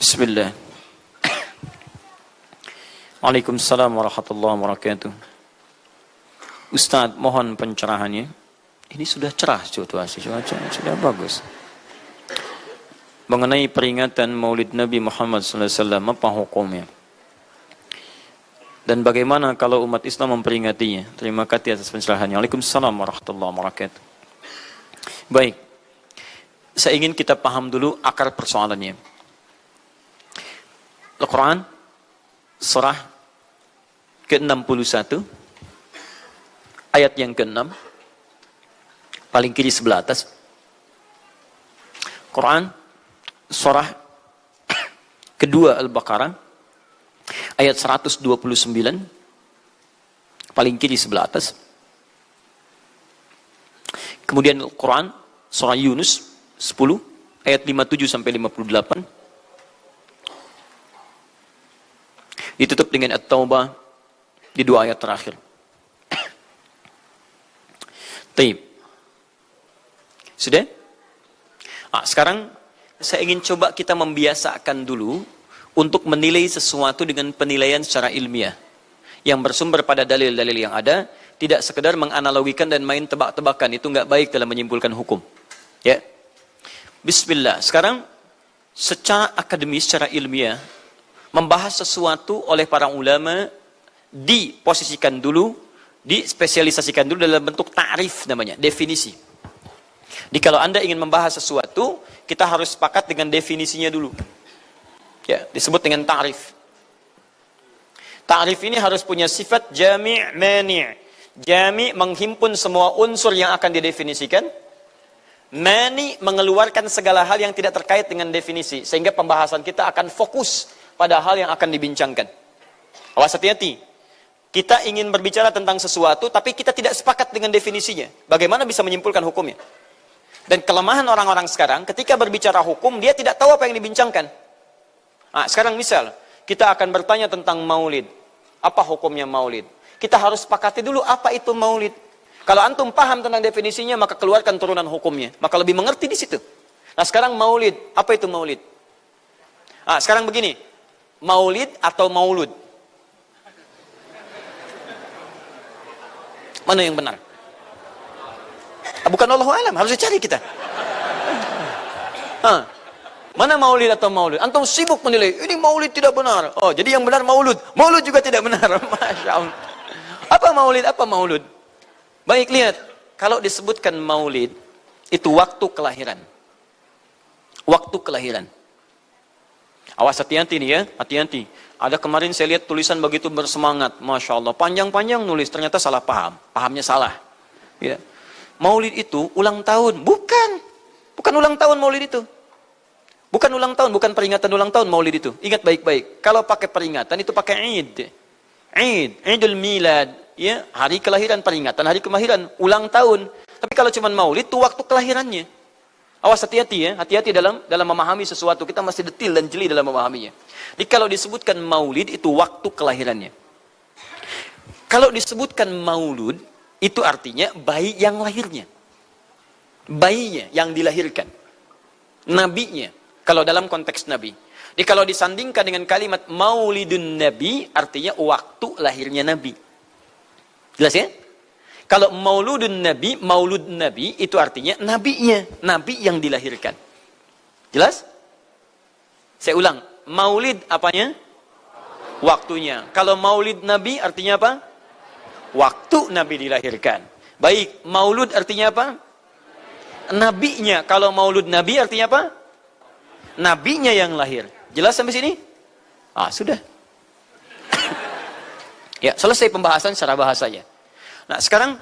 Bismillah. Waalaikumsalam warahmatullahi wabarakatuh. Ustadz, mohon pencerahannya. Ini sudah cerah situasi, sudah bagus. Mengenai peringatan Maulid Nabi Muhammad SAW, apa hukumnya? Dan bagaimana kalau umat Islam memperingatinya? Terima kasih atas pencerahannya. Waalaikumsalam warahmatullahi wabarakatuh. Baik, saya ingin kita paham dulu akar persoalannya. Al-Quran, surah ke-61, ayat yang ke-6, paling kiri sebelah atas. Quran, surah kedua Al-Baqarah, ayat 129, paling kiri sebelah atas. Kemudian Al-Quran, surah Yunus 10, ayat 57 sampai 58. Ditutup dengan At-Taubah di dua ayat terakhir. Taib. Sudah? Sekarang saya ingin coba kita membiasakan dulu untuk menilai sesuatu dengan penilaian secara ilmiah yang bersumber pada dalil-dalil yang ada, tidak sekedar menganalogikan dan main tebak-tebakan. Itu nggak baik dalam menyimpulkan hukum. Ya. Bismillah. Sekarang secara akademis, secara ilmiah, membahas sesuatu oleh para ulama diposisikan dulu, dispesialisasikan dulu dalam bentuk ta'rif namanya, definisi. Jadi kalau Anda ingin membahas sesuatu, kita harus sepakat dengan definisinya dulu. Ya, disebut dengan ta'rif. Ta'rif ini harus punya sifat jami' mani'. Jami' menghimpun semua unsur yang akan didefinisikan. Mani' mengeluarkan segala hal yang tidak terkait dengan definisi, sehingga pembahasan kita akan fokus pada hal yang akan dibincangkan. Awas, hati-hati. Kita ingin berbicara tentang sesuatu, tapi kita tidak sepakat dengan definisinya. Bagaimana bisa menyimpulkan hukumnya? Dan kelemahan orang-orang sekarang, ketika berbicara hukum, dia tidak tahu apa yang dibincangkan. Sekarang misal, kita akan bertanya tentang maulid. Apa hukumnya maulid? Kita harus sepakati dulu apa itu maulid. Kalau antum paham tentang definisinya, maka keluarkan turunan hukumnya. Maka lebih mengerti di situ. Nah sekarang maulid, apa itu maulid? Sekarang begini, maulid atau maulud? Mana yang benar? Bukan Allahu a'lam, harus dicari kita. Mana maulid atau maulud? Antum sibuk menilai, ini maulid tidak benar. Oh, jadi yang benar maulud. Maulud juga tidak benar. Masya Allah. Apa maulid, apa maulud? Baik, lihat. Kalau disebutkan maulid, itu waktu kelahiran. Waktu kelahiran. Awas, hati-hati nih ya, hati-hati. Ada kemarin saya lihat tulisan begitu bersemangat, Masya Allah, panjang-panjang nulis, ternyata salah paham, pahamnya salah. Ya. Maulid itu ulang tahun, bukan ulang tahun maulid itu. Bukan ulang tahun, bukan peringatan ulang tahun maulid itu. Ingat baik-baik, kalau pakai peringatan itu pakai Idul Milad, ya, hari kelahiran, peringatan hari kelahiran, ulang tahun. Tapi kalau cuma maulid itu waktu kelahirannya. Awas, hati-hati ya, hati-hati dalam memahami sesuatu. Kita masih detil dan jeli dalam memahaminya. Jadi kalau disebutkan maulid itu waktu kelahirannya. Kalau disebutkan maulud, itu artinya bayi yang lahirnya. Bayinya yang dilahirkan. Nabinya, kalau dalam konteks nabi. Jadi kalau disandingkan dengan kalimat maulidun nabi, artinya waktu lahirnya nabi. Jelas ya? Kalau mauludun nabi, maulud nabi, itu artinya nabinya, nabi yang dilahirkan. Jelas? Saya ulang, maulid apanya? Waktunya. Kalau maulid nabi artinya apa? Waktu nabi dilahirkan. Baik, maulud artinya apa? Nabinya. Kalau maulud nabi artinya apa? Nabinya yang lahir. Jelas sampai sini? Sudah. Ya, selesai pembahasan secara bahasanya. Nah, sekarang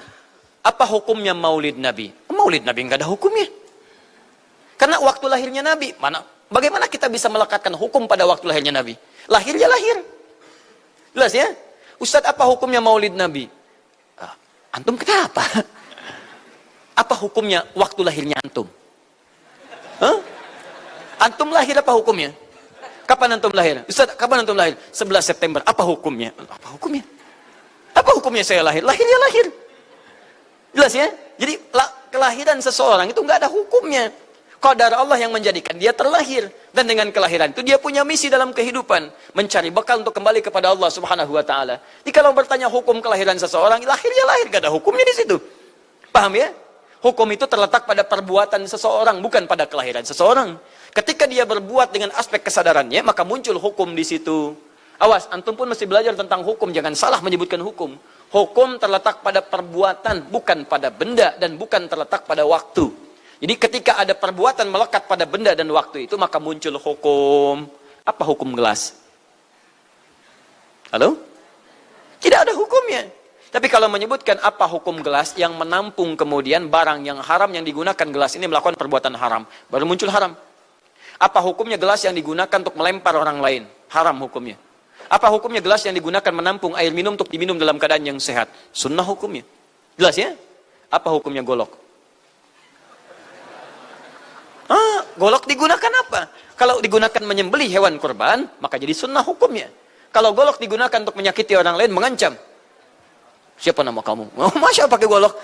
apa hukumnya maulid nabi? Maulid nabi nggak ada hukumnya. Karena waktu lahirnya nabi, bagaimana kita bisa melekatkan hukum pada waktu lahirnya nabi? Lahir ya lahir. Jelas ya? Ustadz, apa hukumnya maulid nabi? Antum kenapa? Apa hukumnya waktu lahirnya antum? Antum lahir apa hukumnya? Kapan antum lahir? Ustadz, kapan antum lahir? 11 September. Apa hukumnya? Apa hukumnya? Apa hukumnya saya lahir? Lahir ya lahir. Jelas ya? Jadi kelahiran seseorang itu nggak ada hukumnya. Qadar Allah yang menjadikan dia terlahir. Dan dengan kelahiran itu dia punya misi dalam kehidupan. Mencari bekal untuk kembali kepada Allah subhanahu wa ta'ala. Jadi kalau bertanya hukum kelahiran seseorang, lahirnya lahir. Gak ada hukumnya di situ. Paham ya? Hukum itu terletak pada perbuatan seseorang, bukan pada kelahiran seseorang. Ketika dia berbuat dengan aspek kesadarannya, maka muncul hukum di situ. Awas, antum pun mesti belajar tentang hukum. Jangan salah menyebutkan hukum. Hukum terletak pada perbuatan, bukan pada benda, dan bukan terletak pada waktu. Jadi ketika ada perbuatan melekat pada benda dan waktu itu, maka muncul hukum. Apa hukum gelas? Halo? Tidak ada hukumnya. Tapi kalau menyebutkan apa hukum gelas yang menampung kemudian barang yang haram yang digunakan gelas ini melakukan perbuatan haram, baru muncul haram. Apa hukumnya gelas yang digunakan untuk melempar orang lain? Haram hukumnya. Apa hukumnya gelas yang digunakan menampung air minum untuk diminum dalam keadaan yang sehat? Sunnah hukumnya. Jelas ya? Apa hukumnya golok? Golok digunakan apa? Kalau digunakan menyembelih hewan kurban, maka jadi sunnah hukumnya. Kalau golok digunakan untuk menyakiti orang lain, mengancam. Siapa nama kamu? Oh, Masya Allah pakai golok.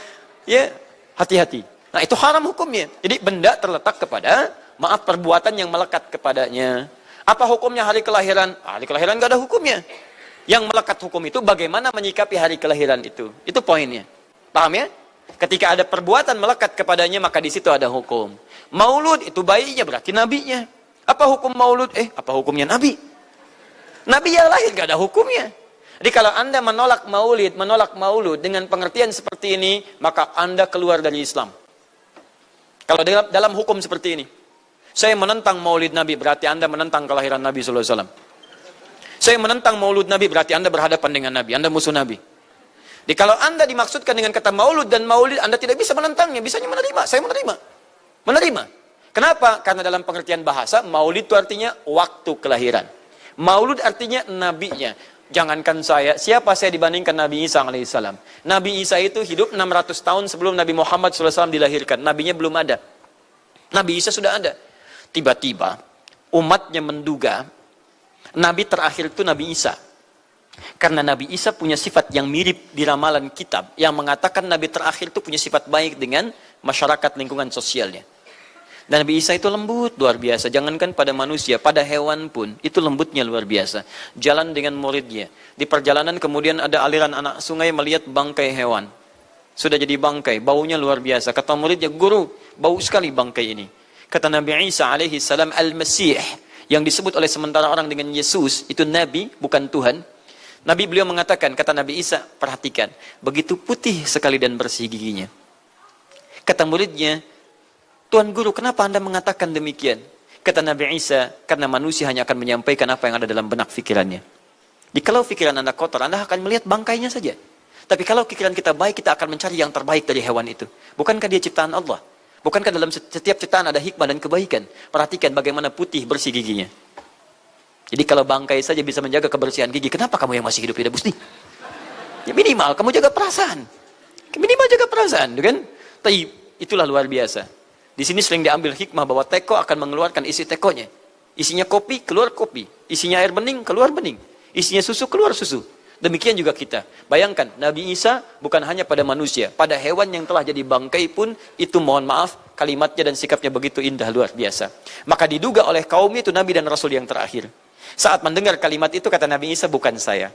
Ya, hati-hati. Nah, itu haram hukumnya. Jadi benda terletak kepada, maaf, perbuatan yang melekat kepadanya. Apa hukumnya hari kelahiran? Hari kelahiran gak ada hukumnya. Yang melekat hukum itu bagaimana menyikapi hari kelahiran itu. Itu poinnya. Paham ya? Ketika ada perbuatan melekat kepadanya, maka di situ ada hukum. Maulud itu bayinya, berarti nabinya. Apa hukum maulud? Apa hukumnya nabi? Nabi yang lahir gak ada hukumnya. Jadi kalau Anda menolak maulud dengan pengertian seperti ini, maka Anda keluar dari Islam. Kalau dalam hukum seperti ini, saya menentang maulid Nabi, berarti Anda menentang kelahiran Nabi SAW. Saya menentang maulud Nabi, berarti Anda berhadapan dengan Nabi, Anda musuh Nabi. Jadi kalau Anda dimaksudkan dengan kata maulud dan maulid, Anda tidak bisa menentangnya, bisanya menerima. Saya menerima. Kenapa? Karena dalam pengertian bahasa, maulid itu artinya waktu kelahiran. Maulud artinya nabinya. Jangankan siapa saya dibandingkan Nabi Isa alaihissalam. Nabi Isa itu hidup 600 tahun sebelum Nabi Muhammad SAW dilahirkan. Nabinya belum ada. Nabi Isa sudah ada. Tiba-tiba umatnya menduga Nabi terakhir itu Nabi Isa. Karena Nabi Isa punya sifat yang mirip di ramalan kitab yang mengatakan Nabi terakhir itu punya sifat baik dengan masyarakat lingkungan sosialnya. Dan Nabi Isa itu lembut luar biasa. Jangankan pada manusia, pada hewan pun itu lembutnya luar biasa. Jalan dengan muridnya. Di perjalanan kemudian ada aliran anak sungai melihat bangkai hewan. Sudah jadi bangkai, baunya luar biasa. Kata muridnya, guru, bau sekali bangkai ini. Kata Nabi Isa alaihi salam, Al-Masih, yang disebut oleh sementara orang dengan Yesus, itu Nabi, bukan Tuhan. Nabi beliau mengatakan, kata Nabi Isa, perhatikan, begitu putih sekali dan bersih giginya. Kata muridnya, Tuan Guru, kenapa Anda mengatakan demikian? Kata Nabi Isa, karena manusia hanya akan menyampaikan apa yang ada dalam benak pikirannya. Jadi kalau pikiran Anda kotor, Anda akan melihat bangkainya saja. Tapi kalau pikiran kita baik, kita akan mencari yang terbaik dari hewan itu. Bukankah dia ciptaan Allah? Bukankah dalam setiap ciptaan ada hikmah dan kebaikan? Perhatikan bagaimana putih bersih giginya. Jadi kalau bangkai saja bisa menjaga kebersihan gigi, kenapa kamu yang masih hidup tidak mesti? Ya minimal kamu jaga perasaan. Minimal jaga perasaan, kan? Tapi itulah luar biasa. Di sini sering diambil hikmah bahwa teko akan mengeluarkan isi tekonya. Isinya kopi, keluar kopi. Isinya air bening, keluar bening. Isinya susu, keluar susu. Demikian juga kita. Bayangkan, Nabi Isa bukan hanya pada manusia. Pada hewan yang telah jadi bangkai pun, itu mohon maaf, kalimatnya dan sikapnya begitu indah, luar biasa. Maka diduga oleh kaumnya itu Nabi dan Rasul yang terakhir. Saat mendengar kalimat itu, kata Nabi Isa, bukan saya.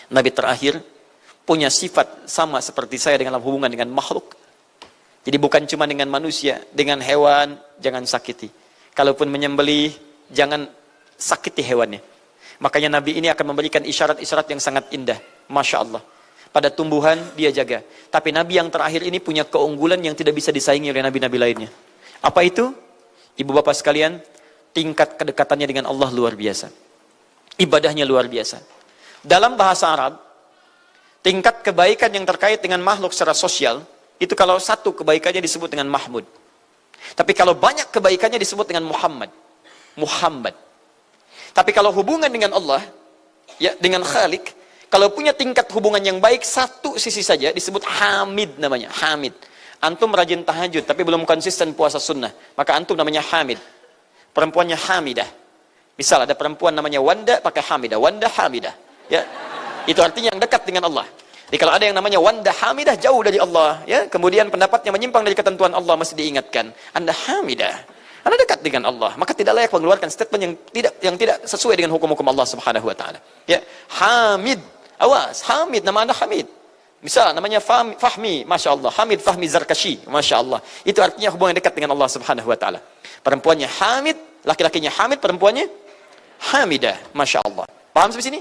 Nabi terakhir punya sifat sama seperti saya dalam hubungan dengan makhluk. Jadi bukan cuma dengan manusia, dengan hewan, jangan sakiti. Kalaupun menyembelih, jangan sakiti hewannya. Makanya Nabi ini akan memberikan isyarat-isyarat yang sangat indah. Masya Allah. Pada tumbuhan, dia jaga. Tapi Nabi yang terakhir ini punya keunggulan yang tidak bisa disaingi oleh Nabi-Nabi lainnya. Apa itu? Ibu bapak sekalian, tingkat kedekatannya dengan Allah luar biasa. Ibadahnya luar biasa. Dalam bahasa Arab, tingkat kebaikan yang terkait dengan makhluk secara sosial, itu kalau satu kebaikannya disebut dengan Mahmud. Tapi kalau banyak kebaikannya disebut dengan Muhammad. Tapi kalau hubungan dengan Allah, ya dengan Khalik, kalau punya tingkat hubungan yang baik, satu sisi saja disebut Hamid namanya. Hamid. Antum rajin tahajud, tapi belum konsisten puasa sunnah. Maka antum namanya Hamid. Perempuannya Hamidah. Misal ada perempuan namanya Wanda, pakai Hamidah. Wanda Hamidah. Ya. Itu artinya yang dekat dengan Allah. Jadi kalau ada yang namanya wanda hamidah, jauh dari Allah, ya, kemudian pendapatnya menyimpang dari ketentuan Allah, mesti diingatkan. Anda hamidah, Anda dekat dengan Allah, maka tidak layak mengeluarkan statement yang tidak sesuai dengan hukum-hukum Allah Subhanahu wa taala. Ya, Hamid, awas, Hamid, nama Anda Hamid. Misal namanya Fahmi, Masya Allah, Hamid Fahmi Zarkashi, Masya Allah. Itu artinya hubungan dekat dengan Allah Subhanahu wa taala. Perempuannya Hamid, laki-lakinya Hamid, perempuannya Hamidah, Masya Allah. Paham sampai sini?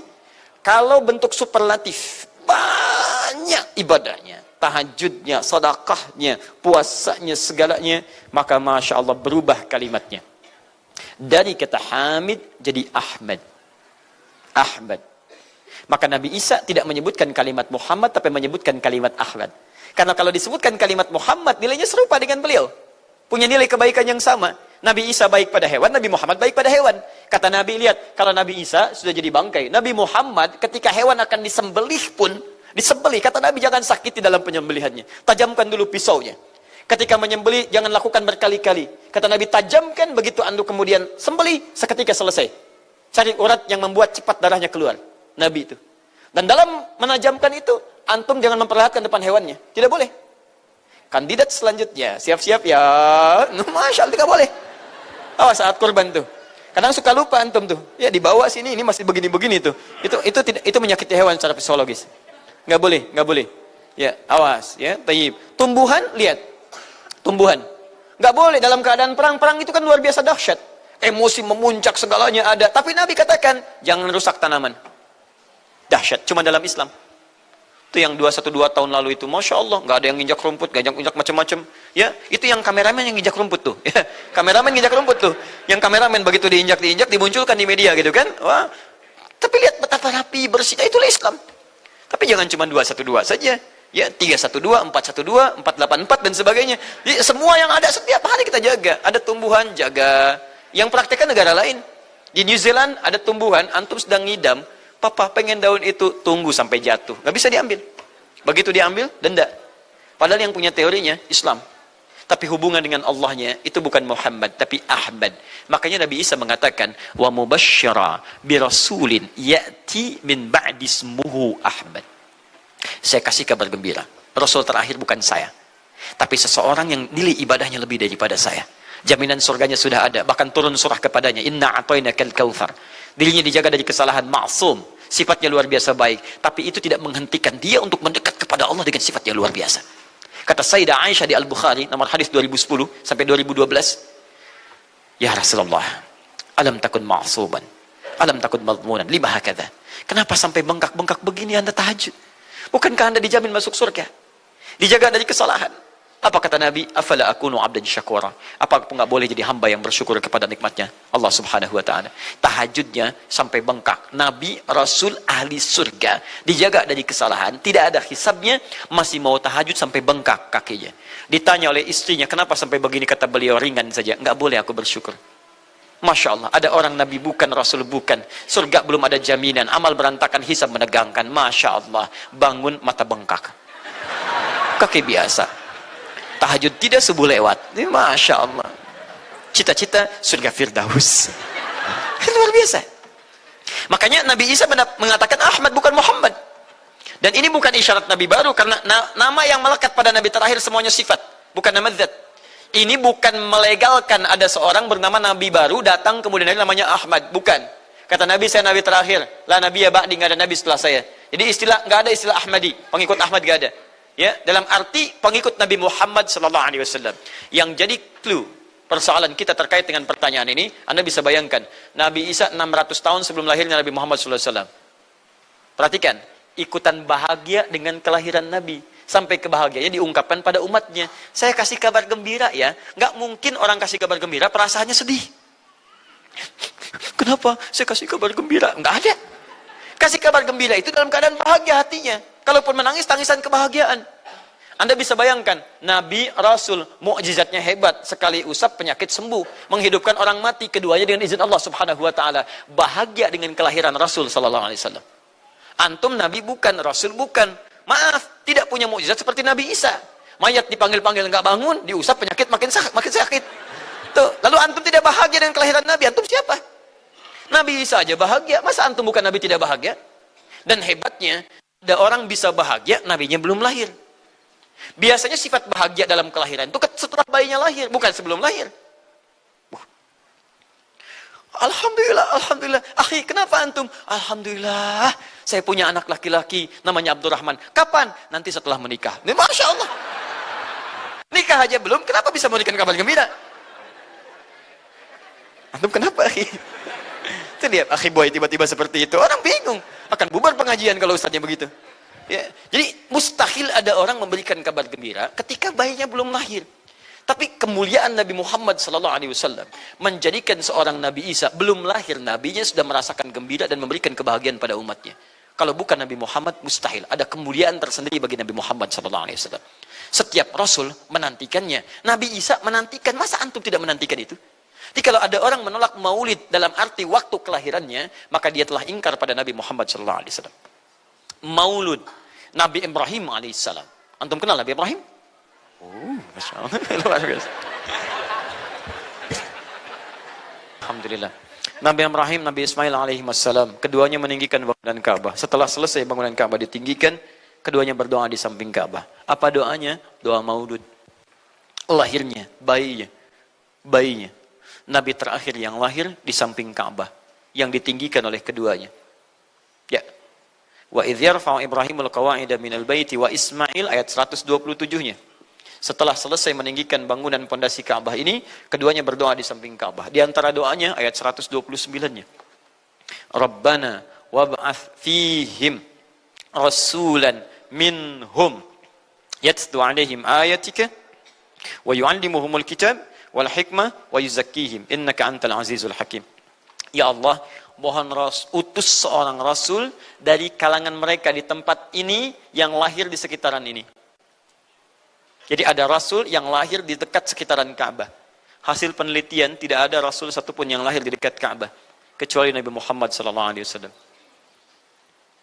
Kalau bentuk superlatif, banyak ibadahnya, tahajudnya, sedekahnya, puasanya, segalanya, maka Masya Allah berubah kalimatnya. Dari kata Hamid jadi Ahmad. Ahmad. Maka Nabi Isa tidak menyebutkan kalimat Muhammad, tapi menyebutkan kalimat Ahmad. Karena kalau disebutkan kalimat Muhammad, nilainya serupa dengan beliau. Punya nilai kebaikan yang sama. Nabi Isa baik pada hewan, Nabi Muhammad baik pada hewan. Kata Nabi, lihat, kalau Nabi Isa sudah jadi bangkai, Nabi Muhammad ketika hewan akan disembelih pun, disembelih, kata Nabi jangan sakiti dalam penyembelihannya. Tajamkan dulu pisaunya. Ketika menyembelih, jangan lakukan berkali-kali. Kata Nabi, tajamkan, begitu anduk kemudian sembelih, seketika selesai. Cari urat yang membuat cepat darahnya keluar. Nabi itu. Dan dalam menajamkan itu, antum jangan memperlihatkan depan hewannya. Tidak boleh. Kandidat selanjutnya, siap-siap ya. Masya Allah, tidak boleh. Oh, saat kurban tuh. Kadang suka lupa antum tuh. Ya, dibawa sini, ini masih begini-begini tuh. Itu menyakiti hewan secara fisiologis. Nggak boleh, nggak boleh. Ya, awas. Ya, tayyib. Tumbuhan, lihat. Tumbuhan. Nggak boleh dalam keadaan perang. Perang itu kan luar biasa dahsyat. Emosi memuncak, segalanya ada. Tapi Nabi katakan, jangan rusak tanaman. Dahsyat, cuma dalam Islam. Itu yang 212 tahun lalu itu, Masya Allah, nggak ada yang nginjak rumput, nggak injak macam-macam. Ya, itu yang kameramen yang nginjak rumput tuh. Ya, kameramen nginjak rumput tuh. Yang kameramen begitu diinjak, dimunculkan di media gitu kan. Wah, tapi lihat betapa rapi, bersih. Itulah Islam. Tapi jangan cuma 212 saja. Ya, 312, 412, 484 dan sebagainya. Jadi, semua yang ada setiap hari kita jaga. Ada tumbuhan, jaga. Yang praktekkan negara lain. Di New Zealand ada tumbuhan, antum sedang ngidam, papa pengen daun itu, tunggu sampai jatuh. Nggak bisa diambil. Begitu diambil, denda. Padahal yang punya teorinya Islam. Tapi hubungan dengan Allahnya itu bukan Muhammad, tapi Ahmad. Makanya Nabi Isa mengatakan, wa mubasysyira bi rasulin ya'ti min ba'di ismuhu Ahmad. Saya kasih kabar gembira. Rasul terakhir bukan saya, tapi seseorang yang nilai ibadahnya lebih daripada saya. Jaminan surganya sudah ada, bahkan turun surah kepadanya, inna a'tainakal kautsar. Dirinya dijaga dari kesalahan, maksum, sifatnya luar biasa baik, tapi itu tidak menghentikan dia untuk mendekat kepada Allah dengan sifat yang luar biasa. Kata Sayyidah Aisyah di Al-Bukhari, nomor hadis 2010 sampai 2012, ya Rasulullah, alam takun ma'suban, alam takun madmunan, lima hakadha. Kenapa sampai bengkak-bengkak begini Anda tahajud? Bukankah Anda dijamin masuk surga? Dijaga dari kesalahan. Apa kata Nabi? Afala akunu abdan syakura. Apa aku nggak boleh jadi hamba yang bersyukur kepada nikmatnya Allah Subhanahu wa taala. Tahajudnya sampai bengkak. Nabi, Rasul, ahli surga, dijaga dari kesalahan, tidak ada hisabnya, masih mau tahajud sampai bengkak kakinya. Ditanya oleh istrinya, kenapa sampai begini? Kata beliau, ringan saja, nggak boleh aku bersyukur. Masya Allah, ada orang Nabi bukan, Rasul bukan, surga belum ada jaminan, amal berantakan, hisab menegangkan. Masya Allah, bangun mata bengkak, kaki biasa. Tahajud tidak subuh lewat. Ini Masya Allah. Cita-cita surga Firdaus. Luar biasa. Makanya Nabi Isa mengatakan Ahmad bukan Muhammad. Dan ini bukan isyarat Nabi baru. Karena nama yang melekat pada Nabi terakhir semuanya sifat. Bukan nama zat. Ini bukan melegalkan ada seorang bernama Nabi baru datang kemudian namanya Ahmad. Bukan. Kata Nabi, saya Nabi terakhir. La Nabi ya ba'di, nggak ada Nabi setelah saya. Jadi nggak ada istilah Ahmadi. Pengikut Ahmad nggak ada. Ya, dalam arti pengikut Nabi Muhammad sallallahu alaihi wasallam. Yang jadi clue persoalan kita terkait dengan pertanyaan ini, Anda bisa bayangkan, Nabi Isa 600 tahun sebelum lahirnya Nabi Muhammad sallallahu alaihi wasallam. Perhatikan, ikutan bahagia dengan kelahiran Nabi, sampai kebahagiaannya diungkapkan pada umatnya. Saya kasih kabar gembira ya, nggak mungkin orang kasih kabar gembira perasaannya sedih. Kenapa saya kasih kabar gembira? Nggak ada. Kasih kabar gembira itu dalam keadaan bahagia hatinya. Kalaupun menangis, tangisan kebahagiaan. Anda bisa bayangkan, Nabi, Rasul, mukjizatnya hebat. Sekali usap, penyakit sembuh. Menghidupkan orang mati, keduanya dengan izin Allah Subhanahu wa ta'ala. Bahagia dengan kelahiran Rasul sallallahu alaihi wasallam. Antum Nabi bukan, Rasul bukan. Maaf, tidak punya mukjizat seperti Nabi Isa. Mayat dipanggil-panggil nggak bangun, diusap penyakit makin sakit. Tuh, lalu antum tidak bahagia dengan kelahiran Nabi, antum siapa? Nabi Isa aja bahagia, masa antum bukan Nabi tidak bahagia? Dan hebatnya, Ada orang bisa bahagia, nabinya belum lahir. Biasanya sifat bahagia dalam kelahiran itu setelah bayinya lahir, bukan sebelum lahir. Alhamdulillah, alhamdulillah. Akhi, kenapa antum? Alhamdulillah, saya punya anak laki-laki, namanya Abdurrahman. Kapan? Nanti setelah menikah. Ini Masya Allah. Nikah aja belum, kenapa bisa memberikan kabar gembira? Antum kenapa, akhi? Itu lihat, akhi boy tiba-tiba seperti itu. Orang bingung. Akan bubar pengajian kalau ustaznya begitu. Ya. Jadi mustahil ada orang memberikan kabar gembira ketika bayinya belum lahir. Tapi kemuliaan Nabi Muhammad SAW menjadikan seorang Nabi Isa belum lahir, nabinya sudah merasakan gembira dan memberikan kebahagiaan pada umatnya. Kalau bukan Nabi Muhammad, mustahil. Ada kemuliaan tersendiri bagi Nabi Muhammad SAW. Setiap Rasul menantikannya. Nabi Isa menantikan. Masa antum tidak menantikan itu? Jadi kalau ada orang menolak maulid dalam arti waktu kelahirannya, maka dia telah ingkar pada Nabi Muhammad SAW. Maulud Nabi Ibrahim AS. Antum kenal Nabi Ibrahim? Masya Allah. Luar biasa. Alhamdulillah. Nabi Ibrahim, Nabi Ismail alaihissalam, keduanya meninggikan bangunan Ka'bah. Setelah selesai bangunan Ka'bah ditinggikan, keduanya berdoa di samping Ka'bah. Apa doanya? Doa maulud. Lahirnya, bayinya. Nabi terakhir yang lahir di samping Ka'bah, yang ditinggikan oleh keduanya. Ya. Wa idh yarfa'u Ibrahimul qawa'ida minal baiti wa Ismail, ayat 127-nya. Setelah selesai meninggikan bangunan pondasi Ka'bah ini, keduanya berdoa di samping Ka'bah. Di antara doanya ayat 129-nya. Rabbana wab'ath fihim rasulan minhum yatlu 'alaihim ayatika wa yu'allimuhumul kitab wal hikmah wa yuzakkihim innaka antal azizul hakim. Ya Allah, mohon utus seorang rasul dari kalangan mereka di tempat ini yang lahir di sekitaran ini. Jadi ada rasul yang lahir di dekat sekitaran Ka'bah. Hasil penelitian tidak ada rasul satupun yang lahir di dekat Ka'bah kecuali Nabi Muhammad SAW.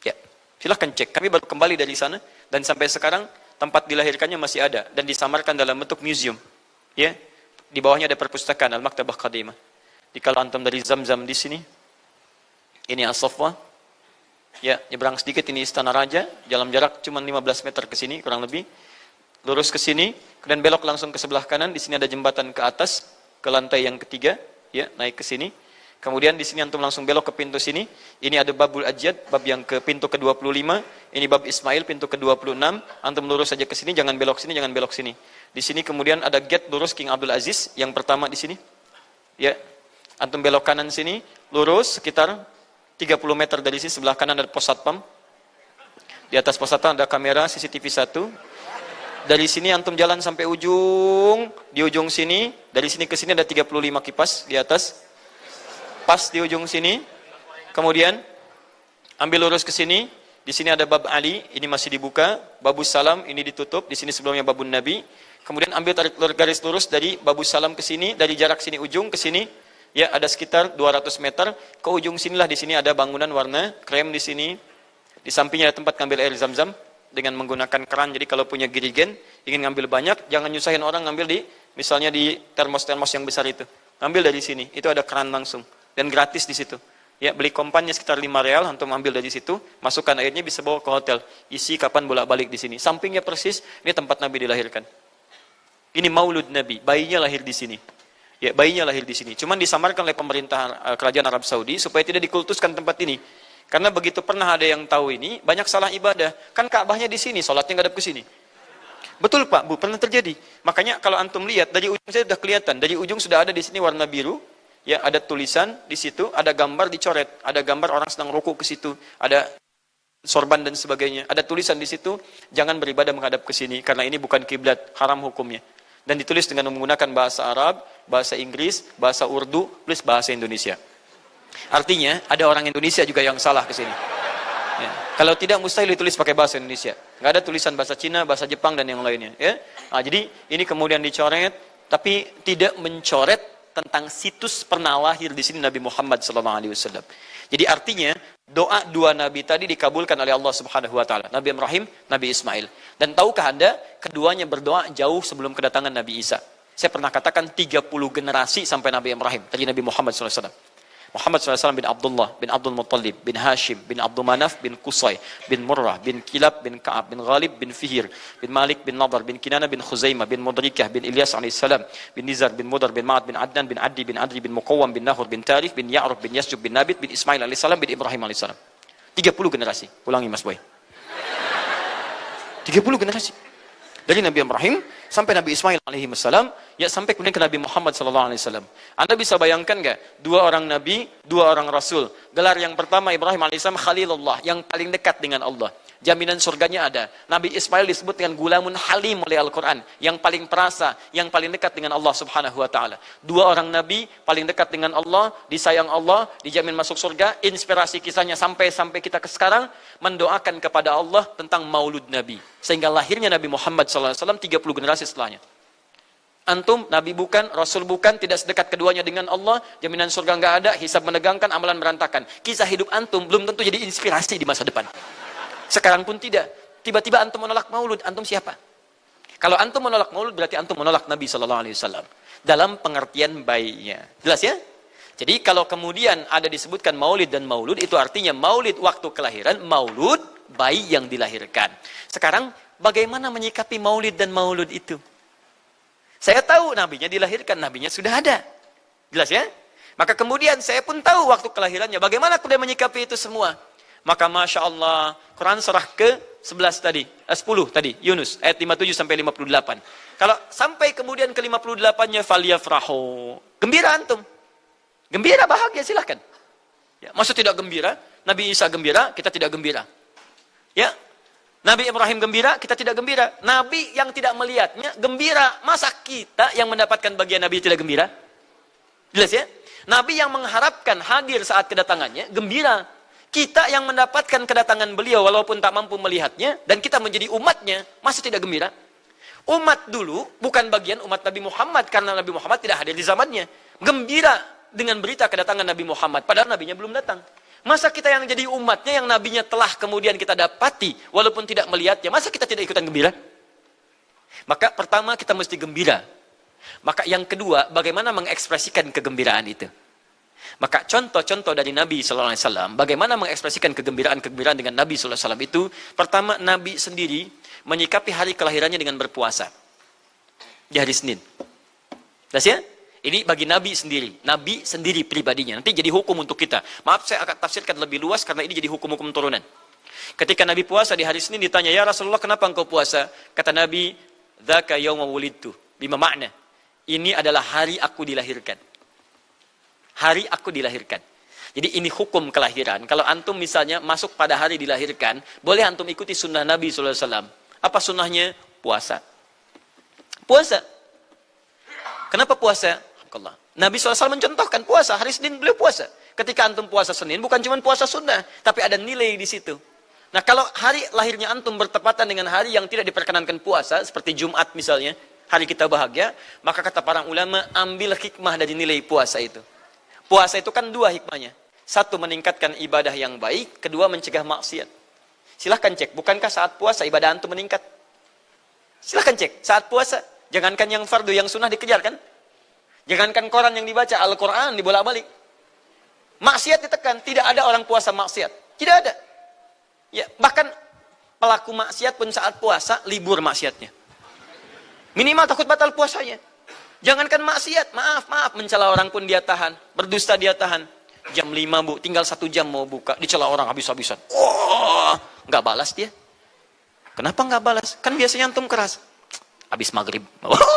Ya, silahkan cek. Kami baru kembali dari sana dan sampai sekarang tempat dilahirkannya masih ada dan disamarkan dalam bentuk museum. Ya. Di bawahnya ada perpustakaan Al-Maktabah Qadimah. Di kalau antum dari Zamzam di sini, ini As-Saffah. Ya, nyebrang sedikit ini Istana Raja, dalam jarak cuma 15 meter ke sini kurang lebih. Lurus ke sini, kemudian belok langsung ke sebelah kanan. Di sini ada jembatan ke atas, ke lantai yang ketiga, ya, naik ke sini. Kemudian di sini antum langsung belok ke pintu sini. Ini ada Babul Ajjad, bab yang ke pintu ke-25. Ini bab Ismail, pintu ke-26. Antum lurus saja ke sini, jangan belok sini, jangan belok sini. Di sini kemudian ada gate lurus King Abdul Aziz yang pertama di sini. Ya. Antum belok kanan sini, lurus sekitar 30 meter dari sini, sebelah kanan ada pos satpam. Di atas pos satpam ada kamera CCTV 1. Dari sini antum jalan sampai ujung, di ujung sini, dari sini ke sini ada 35 kipas di atas. Pas di ujung sini. Kemudian ambil lurus ke sini, di sini ada bab Ali, ini masih dibuka, babus salam ini ditutup, di sini sebelumnya babun Nabi. Kemudian ambil tarik garis lurus dari babus salam ke sini, dari jarak sini ujung ke sini, ya ada sekitar 200 meter ke ujung sinilah. Di sini ada bangunan warna krem di sini. Di sampingnya ada tempat ngambil air Zam-Zam dengan menggunakan keran. Jadi kalau punya girigen, ingin ngambil banyak, jangan nyusahin orang ngambil di, misalnya di termos-termos yang besar itu. Ngambil dari sini, itu ada keran langsung dan gratis di situ. Ya, beli kompannya sekitar 5 real, antum ambil dari situ, masukkan airnya, bisa bawa ke hotel. Isi kapan bolak-balik di sini. Sampingnya persis, ini tempat Nabi dilahirkan. Ini maulud Nabi, bayinya lahir di sini. Ya, bayinya lahir di sini. Cuman disamarkan oleh pemerintah kerajaan Arab Saudi supaya tidak dikultuskan tempat ini. Karena begitu pernah ada yang tahu ini, banyak salah ibadah. Kan Ka'bahnya di sini, sholatnya ngadep ke sini. Betul Pak, Bu, pernah terjadi. Makanya kalau antum lihat dari ujung saya sudah kelihatan, dari ujung sudah ada di sini warna biru. Ya, ada tulisan di situ, ada gambar dicoret, ada gambar orang sedang rukuk ke situ, ada sorban dan sebagainya. Ada tulisan di situ, jangan beribadah menghadap ke sini karena ini bukan kiblat, haram hukumnya. Dan ditulis dengan menggunakan bahasa Arab, bahasa Inggris, bahasa Urdu, plus bahasa Indonesia. Artinya ada orang Indonesia juga yang salah ke sini. Ya. Kalau tidak mustahil ditulis pakai bahasa Indonesia. Nggak ada tulisan bahasa Cina, bahasa Jepang dan yang lainnya. Ya. Nah, jadi ini kemudian dicoret, tapi tidak mencoret tentang situs pernah lahir di sini Nabi Muhammad SAW. Jadi artinya doa dua nabi tadi dikabulkan oleh Allah Subhanahu Wa Taala. Nabi Ibrahim, Nabi Ismail. Dan tahukah Anda, keduanya berdoa jauh sebelum kedatangan Nabi Isa. Saya pernah katakan 30 generasi sampai Nabi Ibrahim, tadi Nabi Muhammad SAW. Muhammad SAW bin Abdullah, bin Abdul Muttalib, bin Hashim, bin Abdul Manaf, bin Qusay, bin Murrah, bin Kilab, bin Ka'ab, bin Ghalib, bin Fihir, bin Malik, bin Nadar, bin Kinana, bin Khuzaimah, bin Mudrikah, bin Ilyas AS, bin Nizar, bin Mudar, bin Ma'ad, bin Adnan, bin Addi, bin Adri, bin Muqawwam, bin Nahur, bin Tarif, bin Ya'ruf, bin Yasjub, bin Nabit, bin Ismail AS, bin Ibrahim AS. 30 generasi. Ulangi Mas Boy. 30 generasi. Dari Nabi Ibrahim sampai Nabi Ismail alaihi wassalam, ya sampai kemudian ke Nabi Muhammad sallallahu alaihi wasallam. Anda bisa bayangkan enggak? 2 orang nabi, 2 orang rasul. Gelar yang pertama Ibrahim alaihissalam Khalilullah, yang paling dekat dengan Allah. Jaminan surganya ada. Nabi Ismail disebut dengan gulamun halim oleh Al-Quran, yang paling perasa, yang paling dekat dengan Allah subhanahu wa ta'ala. 2 orang nabi, paling dekat dengan Allah, disayang Allah, dijamin masuk surga. Inspirasi kisahnya sampai kita ke sekarang, mendoakan kepada Allah tentang maulud Nabi. Sehingga lahirnya Nabi Muhammad SAW 30 generasi setelahnya. Antum, Nabi bukan, Rasul bukan, tidak sedekat keduanya dengan Allah, jaminan surga nggak ada, hisab menegangkan, amalan berantakan. Kisah hidup antum belum tentu jadi inspirasi di masa depan. Sekarang pun tidak. Tiba-tiba antum menolak maulud, antum siapa? Kalau antum menolak maulud, berarti antum menolak Nabi SAW. Dalam pengertian baiknya. Jelas ya? Jadi kalau kemudian ada disebutkan maulid dan maulud, itu artinya maulid waktu kelahiran, maulud bayi yang dilahirkan. Sekarang, bagaimana menyikapi maulid dan maulud itu? Saya tahu nabinya dilahirkan, nabinya sudah ada. Jelas ya? Maka kemudian saya pun tahu waktu kelahirannya. Bagaimana kemudian menyikapi itu semua? Maka Masya Allah, Quran surah ke-11 tadi, 10 tadi, Yunus, ayat 57 sampai 58. Kalau sampai kemudian ke 58-nya, faliyafrahu. Gembira antum. Gembira, bahagia, silahkan. Ya, maksud tidak gembira, Nabi Isa gembira, kita tidak gembira. Ya, Nabi Ibrahim gembira, kita tidak gembira. Nabi yang tidak melihatnya gembira. Masa kita yang mendapatkan bagian Nabi tidak gembira? Jelas ya? Nabi yang mengharapkan hadir saat kedatangannya, gembira. Kita yang mendapatkan kedatangan beliau walaupun tak mampu melihatnya, dan kita menjadi umatnya, masa tidak gembira? Umat dulu bukan bagian umat Nabi Muhammad, karena Nabi Muhammad tidak hadir di zamannya. Gembira dengan berita kedatangan Nabi Muhammad, padahal nabinya belum datang. Masa kita yang jadi umatnya, yang nabinya telah kemudian kita dapati, walaupun tidak melihatnya, masa kita tidak ikutan gembira? Maka pertama kita mesti gembira. Maka yang kedua, bagaimana mengekspresikan kegembiraan itu? Maka contoh-contoh dari Nabi SAW, bagaimana mengekspresikan kegembiraan-kegembiraan dengan Nabi SAW itu, pertama Nabi sendiri menyikapi hari kelahirannya dengan berpuasa. Di hari Senin. Jelas ya? Ini bagi Nabi sendiri pribadinya. Nanti jadi hukum untuk kita. Maaf, saya akan tafsirkan lebih luas karena ini jadi hukum-hukum turunan. Ketika Nabi puasa di hari Senin ditanya, ya Rasulullah kenapa engkau puasa? Kata Nabi, dzaka yauma wulidtu, bima makna. Ini adalah hari aku dilahirkan. Hari aku dilahirkan. Jadi ini hukum kelahiran. Kalau antum misalnya masuk pada hari dilahirkan, boleh antum ikuti sunnah Nabi SAW. Apa sunnahnya? Puasa. Puasa. Kenapa puasa? Nabi SAW mencontohkan puasa. Hari Senin beliau puasa. Ketika antum puasa Senin, bukan cuma puasa sunnah, tapi ada nilai di situ. Nah, kalau hari lahirnya antum bertepatan dengan hari yang tidak diperkenankan puasa, seperti Jumat misalnya, hari kita bahagia, maka kata para ulama, ambil hikmah dari nilai puasa itu. Puasa itu kan 2 hikmahnya. 1, meningkatkan ibadah yang baik. 2, mencegah maksiat. Silahkan cek, bukankah saat puasa ibadah antum meningkat? Silahkan cek, saat puasa. Jangankan yang fardu, yang sunnah dikejar kan? Jangankan koran yang dibaca, Al-Quran dibolak-balik. Maksiat ditekan, tidak ada orang puasa maksiat. Tidak ada. Ya, bahkan pelaku maksiat pun saat puasa, libur maksiatnya. Minimal takut batal puasanya. Jangankan maksiat, maaf, mencela orang pun dia tahan, berdusta dia tahan. Jam 5 bu, tinggal 1 jam mau buka, dicela orang habis-habisan. Nggak balas dia. Kenapa nggak balas? Kan biasanya antum keras. Habis maghrib,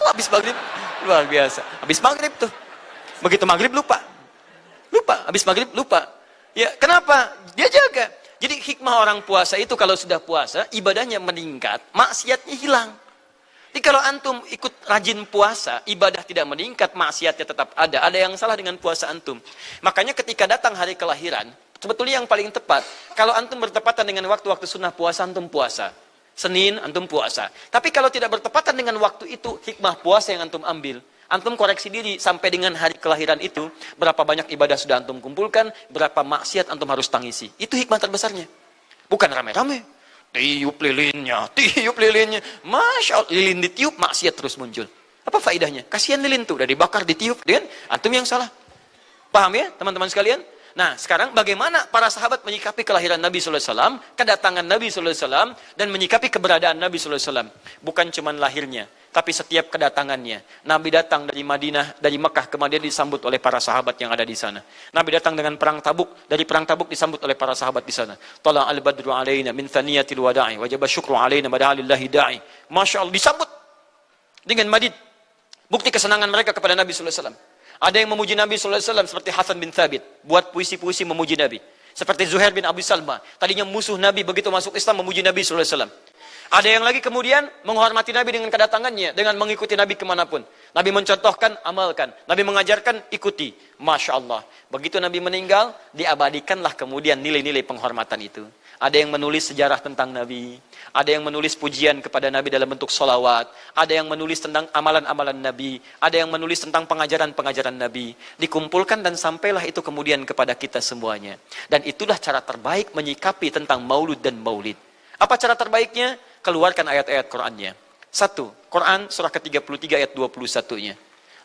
habis maghrib, luar biasa. Habis maghrib tuh, begitu maghrib lupa, habis maghrib lupa. Ya kenapa? Dia jaga. Jadi hikmah orang puasa itu kalau sudah puasa, ibadahnya meningkat, maksiatnya hilang. Jadi kalau antum ikut rajin puasa, ibadah tidak meningkat, maksiatnya tetap ada. Ada yang salah dengan puasa antum. Makanya ketika datang hari kelahiran, sebetulnya yang paling tepat, kalau antum bertepatan dengan waktu-waktu sunnah puasa, antum puasa. Senin, antum puasa. Tapi kalau tidak bertepatan dengan waktu itu, hikmah puasa yang antum ambil. Antum koreksi diri sampai dengan hari kelahiran itu, berapa banyak ibadah sudah antum kumpulkan, berapa maksiat antum harus tangisi. Itu hikmah terbesarnya. Bukan rame-rame. Tiup lilinnya. Masya Allah, lilin ditiup, maksiat terus muncul. Apa faedahnya? Kasihan lilin tuh, udah dibakar, ditiup, dengan antum yang salah. Paham ya, teman-teman sekalian? Nah, sekarang bagaimana para sahabat menyikapi kelahiran Nabi sallallahu alaihi wasallam, kedatangan Nabi sallallahu alaihi wasallam, dan menyikapi keberadaan Nabi sallallahu alaihi wasallam? Bukan cuma lahirnya, tapi setiap kedatangannya. Nabi datang dari Madinah, dari Mekah ke Madinah disambut oleh para sahabat yang ada di sana. Nabi datang dengan perang Tabuk, dari perang Tabuk disambut oleh para sahabat di sana. Tala al-badru alaina min thaniyatil wada'i, wajaba syukru alaina bada'alillahi da'i. Masya Allah, disambut dengan madid. Bukti kesenangan mereka kepada Nabi sallallahu alaihi wasallam. Ada yang memuji Nabi sallallahu alaihi wasallam seperti Hasan bin Thabit, buat puisi-puisi memuji Nabi. Seperti Zuhair bin Abi Salma, tadinya musuh Nabi, begitu masuk Islam memuji Nabi sallallahu alaihi wasallam. Ada yang lagi kemudian menghormati Nabi dengan kedatangannya, dengan mengikuti Nabi kemanapun. Nabi mencontohkan, amalkan. Nabi mengajarkan, ikuti. Masya Allah. Begitu Nabi meninggal, diabadikanlah kemudian nilai-nilai penghormatan itu. Ada yang menulis sejarah tentang Nabi. Ada yang menulis pujian kepada Nabi dalam bentuk sholawat. Ada yang menulis tentang amalan-amalan Nabi. Ada yang menulis tentang pengajaran-pengajaran Nabi. Dikumpulkan dan sampailah itu kemudian kepada kita semuanya. Dan itulah cara terbaik menyikapi tentang maulud dan maulid. Apa cara terbaiknya? Keluarkan ayat-ayat Qur'annya. 1. Quran surah ke-33 ayat 21-nya.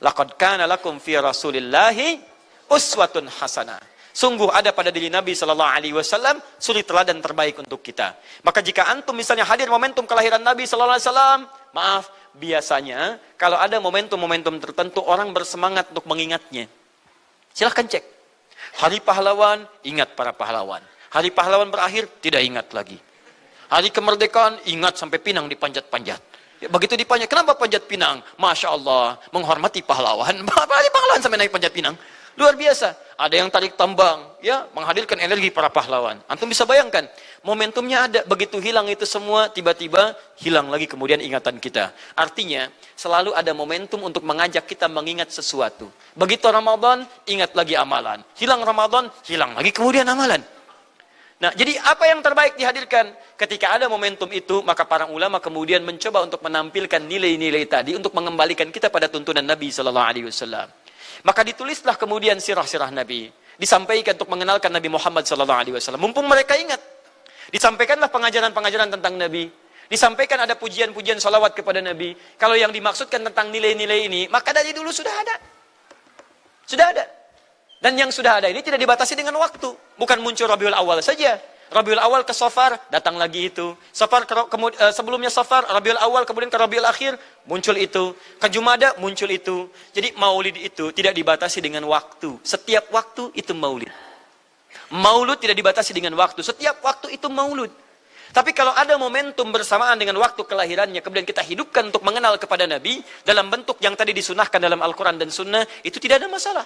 Laqad kana lakum fi Rasulillahi uswatun hasanah. Sungguh ada pada diri Nabi sallallahu alaihi wasallam suri teladan terbaik untuk kita. Maka jika antum misalnya hadir momentum kelahiran Nabi sallallahu alaihi wasallam, maaf, biasanya kalau ada momentum-momentum tertentu orang bersemangat untuk mengingatnya. Silahkan cek. Hari pahlawan, ingat para pahlawan. Hari pahlawan berakhir, tidak ingat lagi. Hari kemerdekaan, ingat sampai pinang dipanjat-panjat. Ya, begitu dipanjat, kenapa panjat pinang? Masya Allah, menghormati pahlawan. Hari pahlawan sampai naik panjat pinang. Luar biasa. Ada yang tarik tambang, ya, menghadirkan energi para pahlawan. Antum bisa bayangkan, momentumnya ada, begitu hilang itu semua, tiba-tiba hilang lagi kemudian ingatan kita. Artinya, selalu ada momentum untuk mengajak kita mengingat sesuatu. Begitu Ramadan, ingat lagi amalan. Hilang Ramadan, hilang lagi kemudian amalan. Nah, jadi apa yang terbaik dihadirkan? Ketika ada momentum itu, maka para ulama kemudian mencoba untuk menampilkan nilai-nilai tadi untuk mengembalikan kita pada tuntunan Nabi sallallahu alaihi wasallam. Maka ditulislah kemudian sirah-sirah Nabi, disampaikan untuk mengenalkan Nabi Muhammad sallallahu alaihi wasallam. Mumpung mereka ingat, disampaikanlah pengajaran-pengajaran tentang Nabi, disampaikan ada pujian-pujian salawat kepada Nabi. Kalau yang dimaksudkan tentang nilai-nilai ini, maka dari dulu sudah ada. Sudah ada. Dan yang sudah ada ini tidak dibatasi dengan waktu. Bukan muncul Rabiul Awal saja. Rabiul Awal ke Safar, datang lagi itu. Safar sebelumnya Safar, Rabiul Awal, kemudian ke Rabiul Akhir, muncul itu. Ke Jumada, muncul itu. Jadi maulid itu tidak dibatasi dengan waktu. Setiap waktu itu maulid. Maulud tidak dibatasi dengan waktu. Setiap waktu itu maulud. Tapi kalau ada momentum bersamaan dengan waktu kelahirannya, kemudian kita hidupkan untuk mengenal kepada Nabi, dalam bentuk yang tadi disunahkan dalam Al-Quran dan Sunnah, itu tidak ada masalah.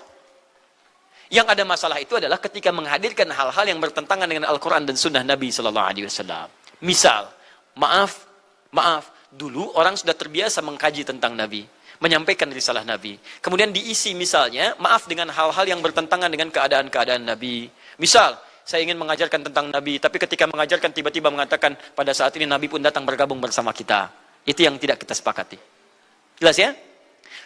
Yang ada masalah itu adalah ketika menghadirkan hal-hal yang bertentangan dengan Al-Quran dan Sunnah Nabi Sallallahu Alaihi Wasallam. Misal, maaf, dulu orang sudah terbiasa mengkaji tentang Nabi, menyampaikan risalah Nabi. Kemudian diisi misalnya, maaf dengan hal-hal yang bertentangan dengan keadaan-keadaan Nabi. Misal, saya ingin mengajarkan tentang Nabi, tapi ketika mengajarkan tiba-tiba mengatakan pada saat ini Nabi pun datang bergabung bersama kita. Itu yang tidak kita sepakati. Jelas ya?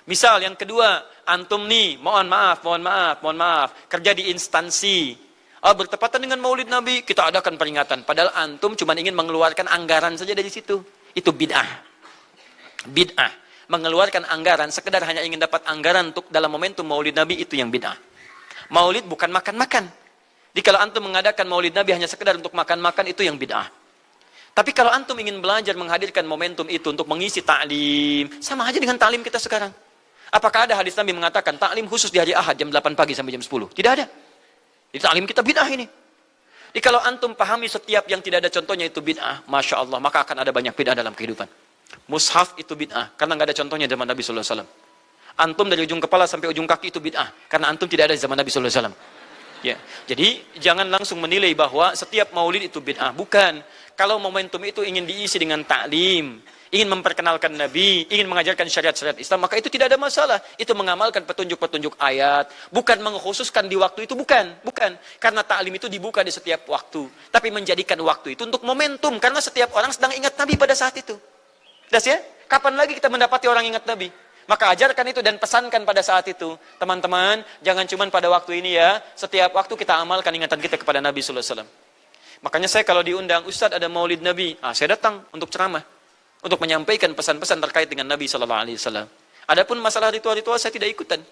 Misal yang kedua, antum nih, mohon maaf, kerja di instansi. Bertepatan dengan Maulid Nabi, kita adakan peringatan. Padahal antum cuma ingin mengeluarkan anggaran saja dari situ. Itu bid'ah. Bid'ah. Mengeluarkan anggaran, sekedar hanya ingin dapat anggaran untuk dalam momentum Maulid Nabi, itu yang bid'ah. Maulid bukan makan-makan. Jadi kalau antum mengadakan Maulid Nabi hanya sekedar untuk makan-makan, itu yang bid'ah. Tapi kalau antum ingin belajar menghadirkan momentum itu untuk mengisi ta'lim, sama aja dengan ta'lim kita sekarang. Apakah ada hadis Nabi mengatakan ta'lim khusus di hari Ahad jam 8 pagi sampai jam 10? Tidak ada. Di ta'lim kita bid'ah ini. Jadi kalau antum pahami setiap yang tidak ada contohnya itu bid'ah, Masya Allah, maka akan ada banyak bid'ah dalam kehidupan. Mushaf itu bid'ah, karena nggak ada contohnya zaman Nabi Sallallahu Alaihi Wasallam. Antum dari ujung kepala sampai ujung kaki itu bid'ah, karena antum tidak ada di zaman Nabi Sallallahu Alaihi Wasallam. Ya, jadi jangan langsung menilai bahwa setiap maulid itu bid'ah. Bukan. Kalau momentum itu ingin diisi dengan ta'lim, ingin memperkenalkan Nabi, ingin mengajarkan syariat-syariat Islam, maka itu tidak ada masalah. Itu mengamalkan petunjuk-petunjuk ayat, bukan mengkhususkan di waktu itu, bukan. Karena ta'lim itu dibuka di setiap waktu, tapi menjadikan waktu itu untuk momentum, karena setiap orang sedang ingat Nabi pada saat itu. Jelas ya? Kapan lagi kita mendapati orang ingat Nabi? Maka ajarkan itu dan pesankan pada saat itu. Teman-teman, jangan cuma pada waktu ini ya, setiap waktu kita amalkan ingatan kita kepada Nabi Sallallahu Alaihi Wasallam. Makanya saya kalau diundang, Ustadz ada maulid Nabi, saya datang untuk ceramah, untuk menyampaikan pesan-pesan terkait dengan Nabi Sallallahu Alaihi Wasallam. Adapun masalah ritual-ritual saya tidak ikutan.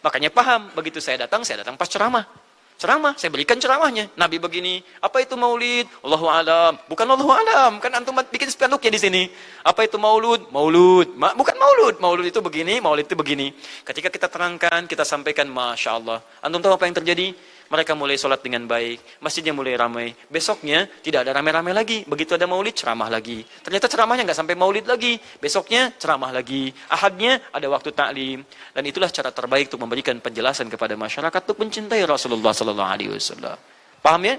Makanya paham, begitu saya datang pas ceramah. Ceramah, saya berikan ceramahnya. Nabi begini, apa itu maulid? Allahu alam. Bukan Allahu alam, kan antum bikin spanduknya di sini. Apa itu maulud? Maulud. Bukan maulud. Maulud itu begini, maulid itu begini. Ketika kita terangkan, kita sampaikan, Masya Allah. Antum tahu apa yang terjadi? Mereka mulai sholat dengan baik, masjidnya mulai ramai. Besoknya tidak ada ramai-ramai lagi. Begitu ada maulid, ceramah lagi. Ternyata ceramahnya nggak sampai maulid lagi. Besoknya ceramah lagi. Ahadnya ada waktu taklim. Dan itulah cara terbaik untuk memberikan penjelasan kepada masyarakat untuk mencintai Rasulullah Sallallahu Alaihi Wasallam. Paham ya?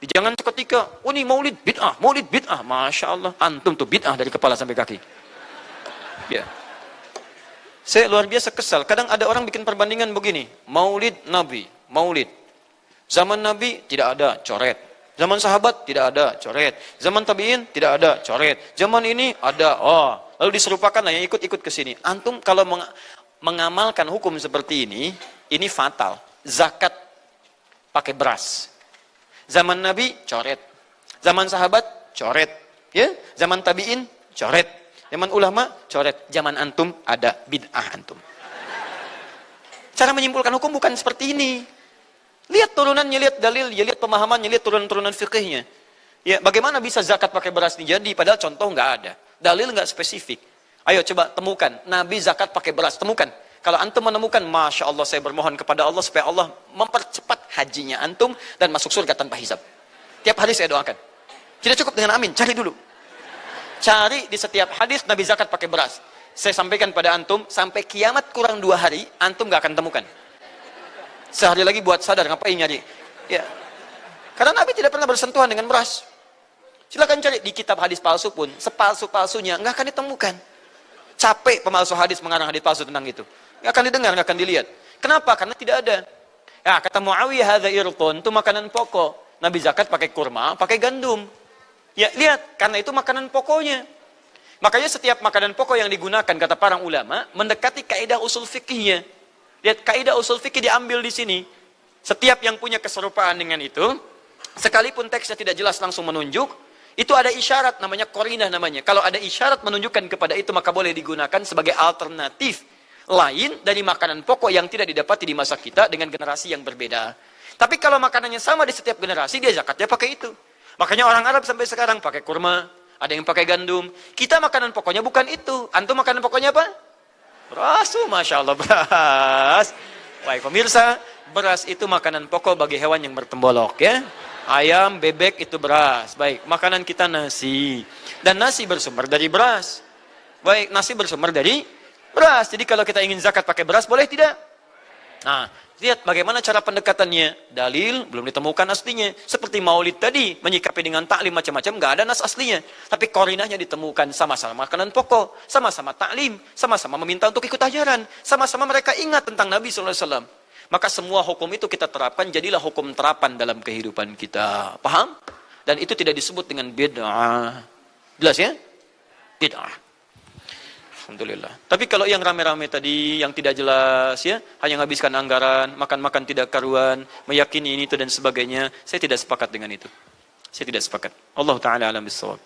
Jangan seketika, oh ini maulid bid'ah. Masya Allah, antum tuh bid'ah dari kepala sampai kaki. Ya. Saya luar biasa kesal. Kadang ada orang bikin perbandingan begini, maulid Nabi, maulid. Zaman Nabi tidak ada coret. Zaman sahabat tidak ada coret. Zaman tabi'in tidak ada coret. Zaman ini ada. Lalu diserupakan lah yang ikut-ikut ke sini. Antum kalau mengamalkan hukum seperti ini fatal. Zakat pakai beras. Zaman Nabi coret. Zaman sahabat coret. Ya, zaman tabi'in coret. Zaman ulama coret. Zaman antum ada bid'ah antum. Cara menyimpulkan hukum bukan seperti ini. Lihat turunannya, lihat dalilnya, lihat pemahamannya, lihat turunan-turunan fikihnya. Ya, bagaimana bisa zakat pakai beras jadi? Padahal contoh nggak ada. Dalil nggak spesifik. Ayo coba temukan. Nabi zakat pakai beras, temukan. Kalau antum menemukan, Masya Allah, saya bermohon kepada Allah supaya Allah mempercepat hajinya antum dan masuk surga tanpa hisab. Tiap hari saya doakan. Tidak cukup dengan amin, cari dulu. Cari di setiap hadis Nabi zakat pakai beras. Saya sampaikan pada antum, sampai kiamat kurang 2 hari, antum nggak akan temukan. Sehari lagi buat sadar, ngapain nyari? Ya. Karena Nabi tidak pernah bersentuhan dengan beras. Silakan cari di kitab hadis palsu pun, sepalsu-palsunya nggak akan ditemukan. Capek pemalsu hadis mengarang hadis palsu tentang itu. Nggak akan didengar, nggak akan dilihat. Kenapa? Karena tidak ada. Ya, kata Muawiyah, hadza irqun, itu makanan pokok. Nabi zakat pakai kurma, pakai gandum. Ya, lihat, karena itu makanan pokoknya. Makanya setiap makanan pokok yang digunakan, kata para ulama, mendekati kaidah usul fikihnya. Lihat, kaidah usul fikih diambil di sini. Setiap yang punya keserupaan dengan itu, sekalipun teksnya tidak jelas langsung menunjuk, itu ada isyarat, namanya qarinah namanya. Kalau ada isyarat menunjukkan kepada itu, maka boleh digunakan sebagai alternatif lain dari makanan pokok yang tidak didapati di masa kita dengan generasi yang berbeda. Tapi kalau makanannya sama di setiap generasi, dia zakatnya pakai itu. Makanya orang Arab sampai sekarang pakai kurma, ada yang pakai gandum. Kita makanan pokoknya bukan itu. Antum makanan pokoknya apa? Beras, Masya Allah, beras. Baik pemirsa, beras itu makanan pokok bagi hewan yang bertembolok ya. Ayam, bebek itu beras. Baik, makanan kita nasi. Dan nasi bersumber dari beras. Baik, nasi bersumber dari beras. Jadi kalau kita ingin zakat pakai beras, boleh tidak? Nah, lihat bagaimana cara pendekatannya. Dalil belum ditemukan aslinya. Seperti maulid tadi, menyikapi dengan taklim macam-macam, nggak ada nas aslinya. Tapi korinahnya ditemukan, sama-sama makanan pokok, sama-sama taklim, sama-sama meminta untuk ikut ajaran, sama-sama mereka ingat tentang Nabi SAW. Maka semua hukum itu kita terapkan, jadilah hukum terapan dalam kehidupan kita. Paham? Dan itu tidak disebut dengan bid'ah. Jelas ya? Bid'ah. Alhamdulillah. Tapi kalau yang rame-rame tadi, yang tidak jelas ya, hanya menghabiskan anggaran, makan-makan tidak karuan, meyakini ini itu dan sebagainya, saya tidak sepakat dengan itu. Saya tidak sepakat. Allah Ta'ala alam bisawab.